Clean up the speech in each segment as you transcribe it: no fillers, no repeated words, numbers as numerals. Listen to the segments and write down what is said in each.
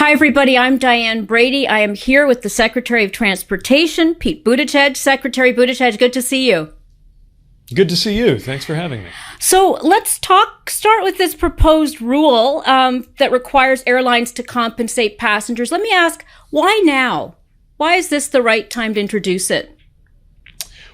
Hi, everybody. I'm Diane Brady. I am here with the Secretary of Transportation, Pete Buttigieg. Secretary Buttigieg, good to see you. Good to see you. Thanks for having me. So let's start with this proposed rule that requires airlines to compensate passengers. Let me ask, why now? Why is this the right time to introduce it?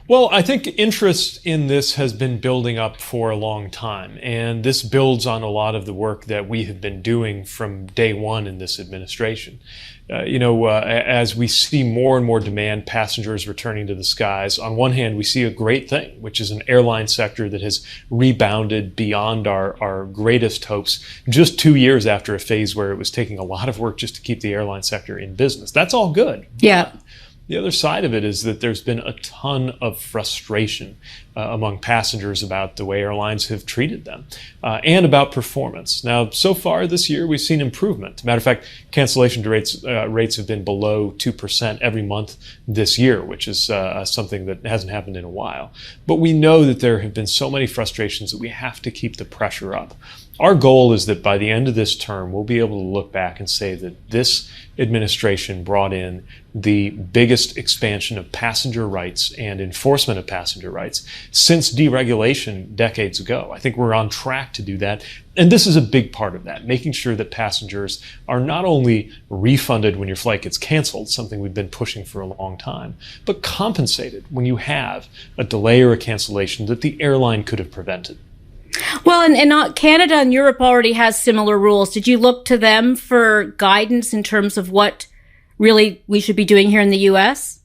Well, I think interest in this has been building up for a long time, and this builds on a lot of the work that we have been doing from day one in this administration. As we see more and more demand, passengers returning to the skies, on one hand, we see a great thing, which is an airline sector that has rebounded beyond our greatest hopes just 2 years after a phase where it was taking a lot of work just to keep the airline sector in business. That's all good. Yeah. The other side of it is that there's been a ton of frustration among passengers about the way airlines have treated them and about performance. Now, so far this year, we've seen improvement. Matter of fact, cancellation rates have been below 2% every month this year, which is something that hasn't happened in a while. But we know that there have been so many frustrations that we have to keep the pressure up. Our goal is that by the end of this term, we'll be able to look back and say that this administration brought in the biggest expansion of passenger rights and enforcement of passenger rights since deregulation decades ago. I think we're on track to do that. And this is a big part of that, making sure that passengers are not only refunded when your flight gets canceled, something we've been pushing for a long time, but compensated when you have a delay or a cancellation that the airline could have prevented. Well, and Canada and Europe already has similar rules. Did you look to them for guidance in terms of what really we should be doing here in the U.S.?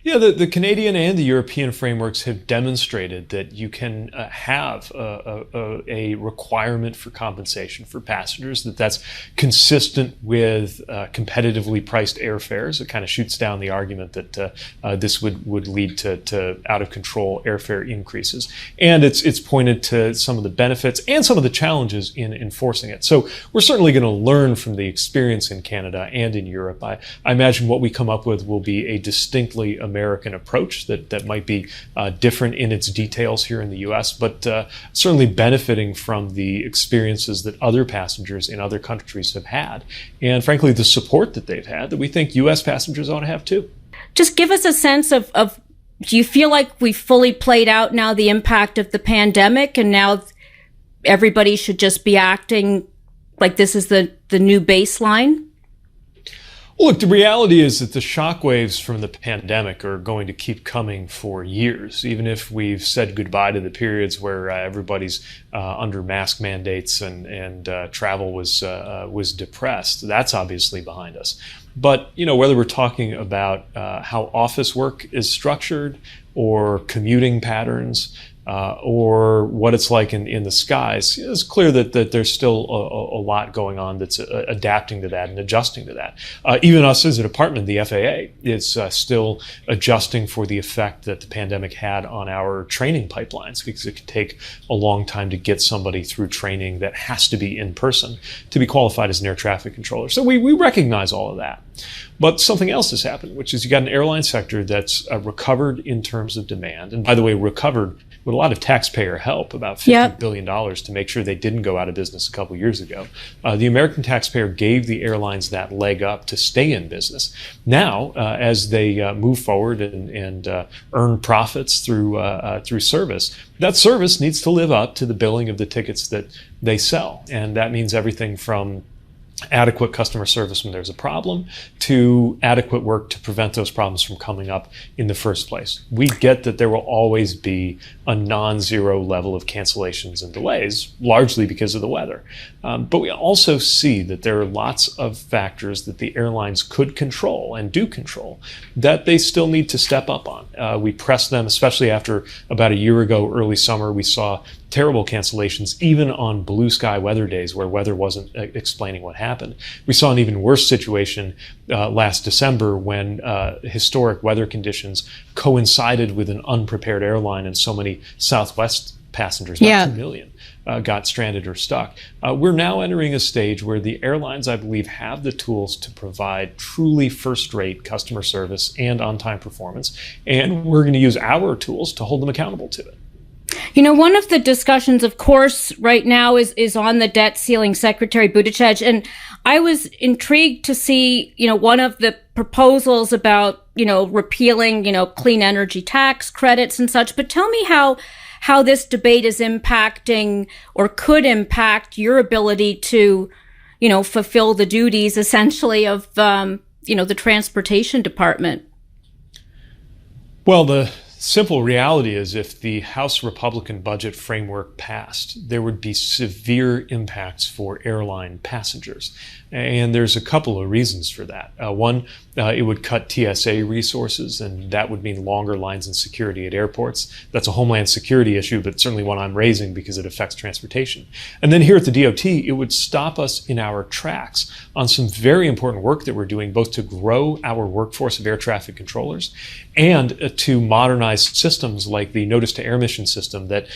Yeah, the Canadian and the European frameworks have demonstrated that you can have a requirement for compensation for passengers, that's consistent with competitively priced airfares. It kind of shoots down the argument that this would lead to out-of-control airfare increases. And it's pointed to some of the benefits and some of the challenges in enforcing it. So we're certainly going to learn from the experience in Canada and in Europe. I imagine what we come up with will be a distinctly American approach that might be different in its details here in the U.S., but certainly benefiting from the experiences that other passengers in other countries have had, and frankly, the support that they've had that we think U.S. passengers ought to have too. Just give us a sense of do you feel like we've fully played out now the impact of the pandemic, and now everybody should just be acting like this is the new baseline? Look, the reality is that the shockwaves from the pandemic are going to keep coming for years, even if we've said goodbye to the periods where everybody's under mask mandates and travel was depressed. That's obviously behind us. But, whether we're talking about how office work is structured or commuting patterns, or what it's like in the skies, it's clear that there's still a lot going on that's adapting to that and adjusting to that. Even us as a department, the FAA, is still adjusting for the effect that the pandemic had on our training pipelines, because it can take a long time to get somebody through training that has to be in person to be qualified as an air traffic controller. So we recognize all of that. But something else has happened, which is you got an airline sector that's recovered in terms of demand. And by the way, recovered with a lot of taxpayer help, about $50 billion to make sure they didn't go out of business a couple years ago. The American taxpayer gave the airlines that leg up to stay in business. Now, as they move forward and earn profits through service, that service needs to live up to the billing of the tickets that they sell. And that means everything from adequate customer service when there's a problem to adequate work to prevent those problems from coming up in the first place. We get that there will always be a non-zero level of cancellations and delays, largely because of the weather. But we also see that there are lots of factors that the airlines could control and do control that they still need to step up on. We press them, especially after about a year ago, early summer, we saw terrible cancellations, even on blue sky weather days where weather wasn't explaining what happened. We saw an even worse situation last December when historic weather conditions coincided with an unprepared airline, and so many Southwest passengers, about 2 million, got stranded or stuck. We're now entering a stage where the airlines, I believe, have the tools to provide truly first-rate customer service and on-time performance, and we're going to use our tools to hold them accountable to it. One of the discussions, of course, right now is on the debt ceiling, Secretary Buttigieg. And I was intrigued to see, one of the proposals about, repealing, clean energy tax credits and such. But tell me how this debate is impacting or could impact your ability to, fulfill the duties essentially of, the transportation department. Well, the simple reality is if the House Republican budget framework passed, there would be severe impacts for airline passengers. And there's a couple of reasons for that. One, it would cut TSA resources, and that would mean longer lines in security at airports. That's a homeland security issue, but certainly one I'm raising because it affects transportation. And then here at the DOT, it would stop us in our tracks on some very important work that we're doing, both to grow our workforce of air traffic controllers and to modernize systems like the notice to air mission system that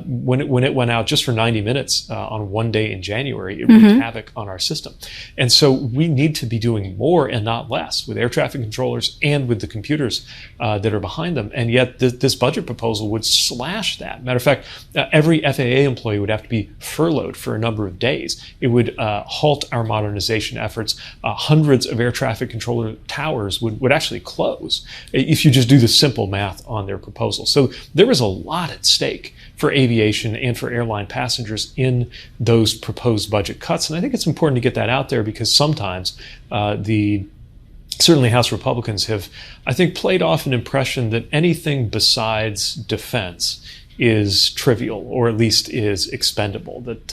when it went out just for 90 minutes on one day in January, it wreaked havoc on our system. And so we need to be doing more and not less with air traffic controllers and with the computers that are behind them. And yet this budget proposal would slash that. Matter of fact, every FAA employee would have to be furloughed for a number of days. It would halt our modernization efforts. Hundreds of air traffic controller towers would actually close if you just do the simple math on their proposal. So there is a lot at stake for aviation and for airline passengers in those proposed budget cuts. And I think it's important to get that out there because sometimes certainly House Republicans have, I think, played off an impression that anything besides defense is trivial or at least is expendable, that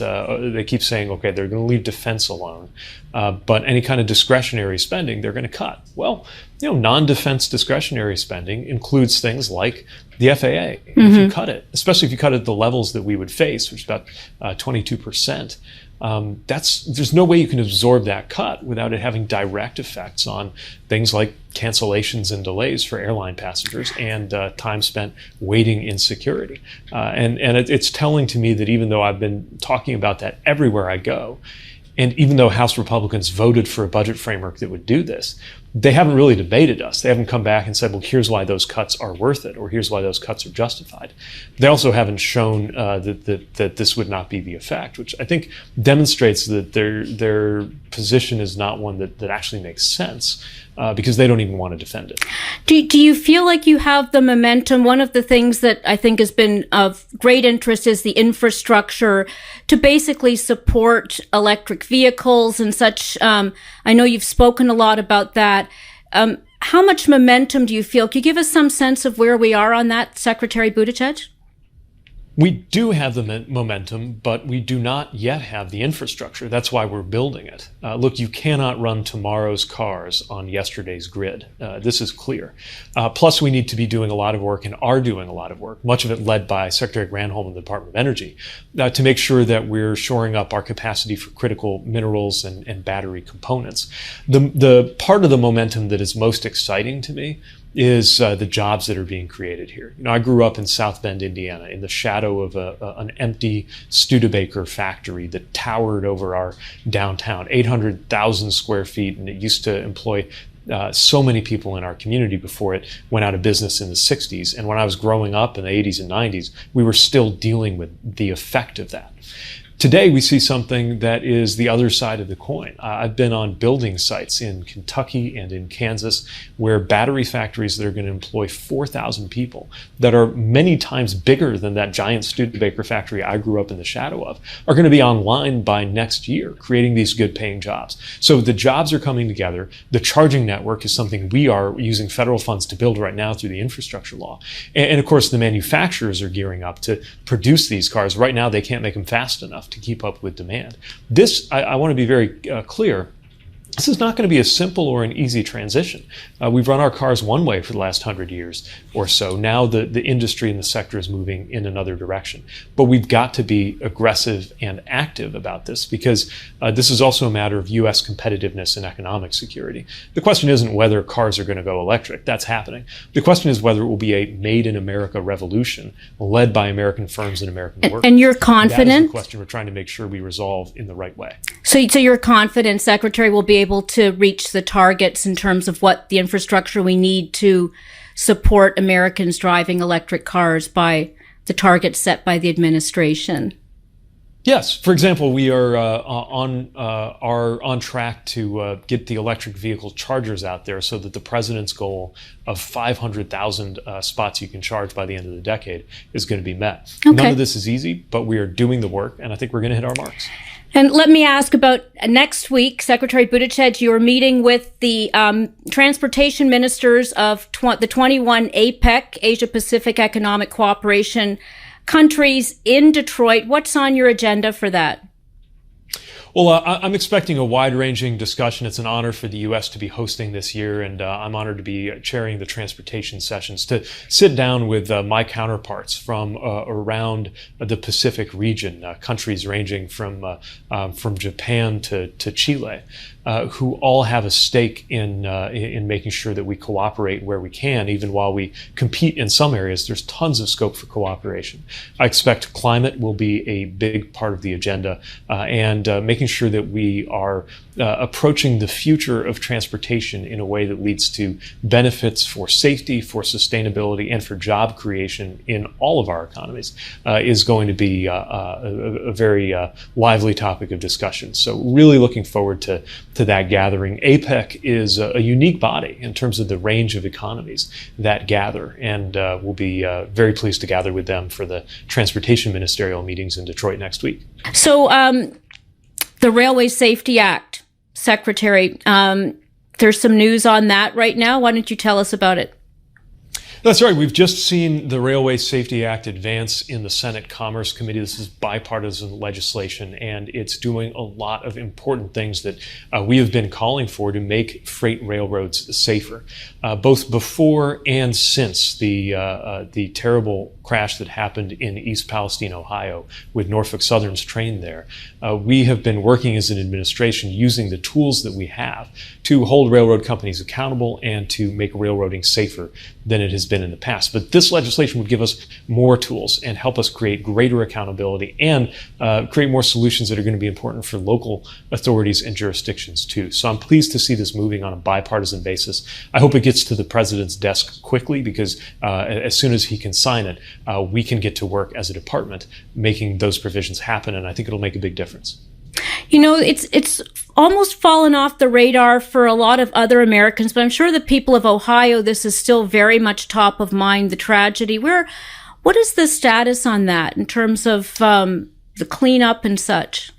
they keep saying, okay, they're going to leave defense alone, but any kind of discretionary spending they're going to cut. Well, non-defense discretionary spending includes things like the FAA. If you cut it, especially if you cut it at the levels that we would face, which is about 22%, there's no way you can absorb that cut without it having direct effects on things like cancellations and delays for airline passengers and time spent waiting in security. And it's telling to me that even though I've been talking about that everywhere I go, and even though House Republicans voted for a budget framework that would do this, they haven't really debated us. They haven't come back and said, well, here's why those cuts are worth it, or here's why those cuts are justified. They also haven't shown that this would not be the effect, which I think demonstrates that their position is not one that actually makes sense, because they don't even want to defend it. Do you feel like you have the momentum? One of the things that I think has been of great interest is the infrastructure to basically support electric vehicles and such. I know you've spoken a lot about that. How much momentum do you feel? Can you give us some sense of where we are on that, Secretary Buttigieg? We do have the momentum, but we do not yet have the infrastructure. That's why we're building it. Look, you cannot run tomorrow's cars on yesterday's grid. This is clear. Plus, we need to be doing a lot of work and are doing a lot of work, much of it led by Secretary Granholm and the Department of Energy, to make sure that we're shoring up our capacity for critical minerals and battery components. The part of the momentum that is most exciting to me is the jobs that are being created here. I grew up in South Bend, Indiana, in the shadow of an empty Studebaker factory that towered over our downtown, 800,000 square feet, and it used to employ so many people in our community before it went out of business in the 60s. And when I was growing up in the 80s and 90s, we were still dealing with the effect of that. Today, we see something that is the other side of the coin. I've been on building sites in Kentucky and in Kansas where battery factories that are going to employ 4,000 people that are many times bigger than that giant Studebaker factory I grew up in the shadow of are going to be online by next year, creating these good paying jobs. So the jobs are coming together. The charging network is something we are using federal funds to build right now through the infrastructure law. And of course, the manufacturers are gearing up to produce these cars. Right now, they can't make them fast enough to keep up with demand. This, I want to be very clear, this is not going to be a simple or an easy transition. We've run our cars one way for the last 100 years or so. Now the industry and the sector is moving in another direction. But we've got to be aggressive and active about this because this is also a matter of U.S. competitiveness and economic security. The question isn't whether cars are going to go electric. That's happening. The question is whether it will be a made in America revolution led by American firms and American workers. And you're confident? That is the question we're trying to make sure we resolve in the right way. So you're confident, Secretary, will be able to reach the targets in terms of what the infrastructure we need to support Americans driving electric cars by the targets set by the administration? Yes. For example, we are on track to get the electric vehicle chargers out there so that the president's goal of 500,000 spots you can charge by the end of the decade is going to be met. Okay. None of this is easy, but we are doing the work, and I think we're going to hit our marks. And let me ask about next week, Secretary Buttigieg, you are meeting with the transportation ministers of the 21 Apec, Asia-Pacific Economic Cooperation countries in Detroit. What's on your agenda for that? Well, I'm expecting a wide-ranging discussion. It's an honor for the U.S. to be hosting this year, and I'm honored to be chairing the transportation sessions, to sit down with my counterparts from around the Pacific region, countries ranging from Japan to Chile, who all have a stake in making sure that we cooperate where we can, even while we compete in some areas. There's tons of scope for cooperation. I expect climate will be a big part of the agenda, and making sure that we are approaching the future of transportation in a way that leads to benefits for safety, for sustainability, and for job creation in all of our economies is going to be a very lively topic of discussion. So really looking forward to that gathering. APEC is a unique body in terms of the range of economies that gather, and we'll be very pleased to gather with them for the transportation ministerial meetings in Detroit next week. So the Railway Safety Act, Secretary, there's some news on that right now. Why don't you tell us about it? That's right. We've just seen the Railway Safety Act advance in the Senate Commerce Committee. This is bipartisan legislation, and it's doing a lot of important things that we have been calling for to make freight railroads safer, both before and since the terrible crash that happened in East Palestine, Ohio, with Norfolk Southern's train there. We have been working as an administration using the tools that we have to hold railroad companies accountable and to make railroading safer than it has been in the past. But this legislation would give us more tools and help us create greater accountability and create more solutions that are going to be important for local authorities and jurisdictions too. So I'm pleased to see this moving on a bipartisan basis. I hope it gets to the president's desk quickly, because as soon as he can sign it, we can get to work as a department making those provisions happen, and I think it'll make a big difference. You know, it's almost fallen off the radar for a lot of other Americans, but I'm sure the people of Ohio, this is still very much top of mind, the tragedy. What is the status on that in terms of the cleanup and such?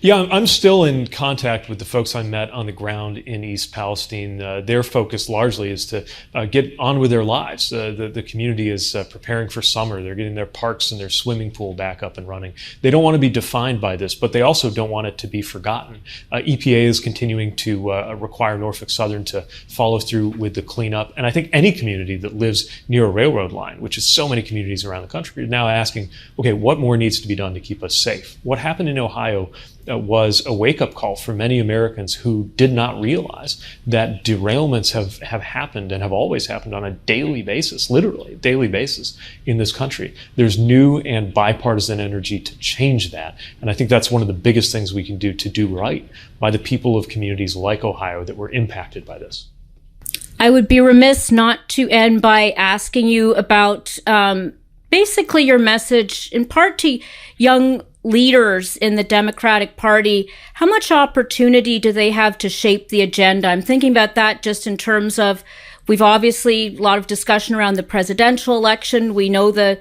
Yeah, I'm still in contact with the folks I met on the ground in East Palestine. Their focus largely is to get on with their lives. The community is preparing for summer. They're getting their parks and their swimming pool back up and running. They don't want to be defined by this, but they also don't want it to be forgotten. EPA is continuing to require Norfolk Southern to follow through with the cleanup. And I think any community that lives near a railroad line, which is so many communities around the country, are now asking, okay, what more needs to be done to keep us safe? What happened in Ohio was a wake-up call for many Americans who did not realize that derailments have happened and have always happened on a daily basis, literally daily basis in this country. There's new and bipartisan energy to change that. And I think that's one of the biggest things we can do to do right by the people of communities like Ohio that were impacted by this. I would be remiss not to end by asking you about basically your message, in part to young leaders in the Democratic Party. How much opportunity do they have to shape the agenda? I'm thinking about that just in terms of, we've obviously a lot of discussion around the presidential election. We know the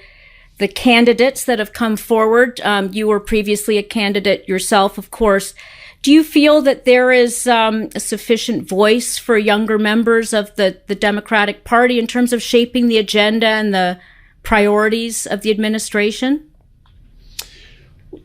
candidates that have come forward. You were previously a candidate yourself, of course. Do you feel that there is a sufficient voice for younger members of the Democratic Party in terms of shaping the agenda and the priorities of the administration?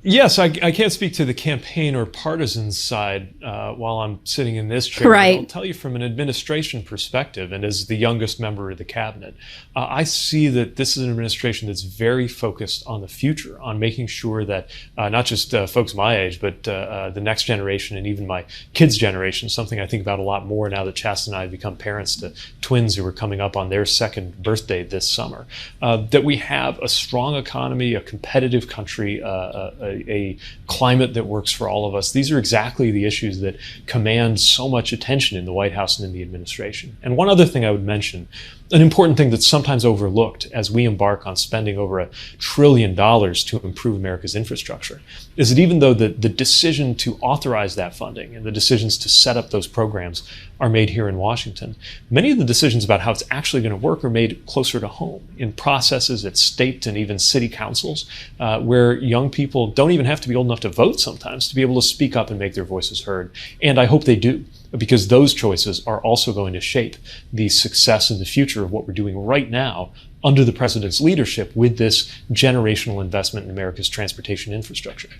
Yes, I can't speak to the campaign or partisan side while I'm sitting in this chair. Right. I'll tell you from an administration perspective, and as the youngest member of the cabinet, I see that this is an administration that's very focused on the future, on making sure that not just folks my age, but the next generation and even my kids' generation, something I think about a lot more now that Chastity and I have become parents to twins who are coming up on their second birthday this summer, that we have a strong economy, a competitive country, a a climate that works for all of us. These are exactly the issues that command so much attention in the White House and in the administration. And one other thing I would mention, an important thing that's sometimes overlooked as we embark on spending over $1 trillion to improve America's infrastructure, is that even though the decision to authorize that funding and the decisions to set up those programs are made here in Washington, many of the decisions about how it's actually going to work are made closer to home, in processes at state and even city councils, where young people don't even have to be old enough to vote sometimes to be able to speak up and make their voices heard. And I hope they do, because those choices are also going to shape the success in the future of what we're doing right now under the president's leadership with this generational investment in America's transportation infrastructure.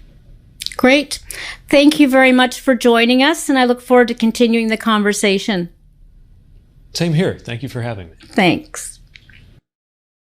Great. Thank you very much for joining us, and I look forward to continuing the conversation. Same here. Thank you for having me. Thanks.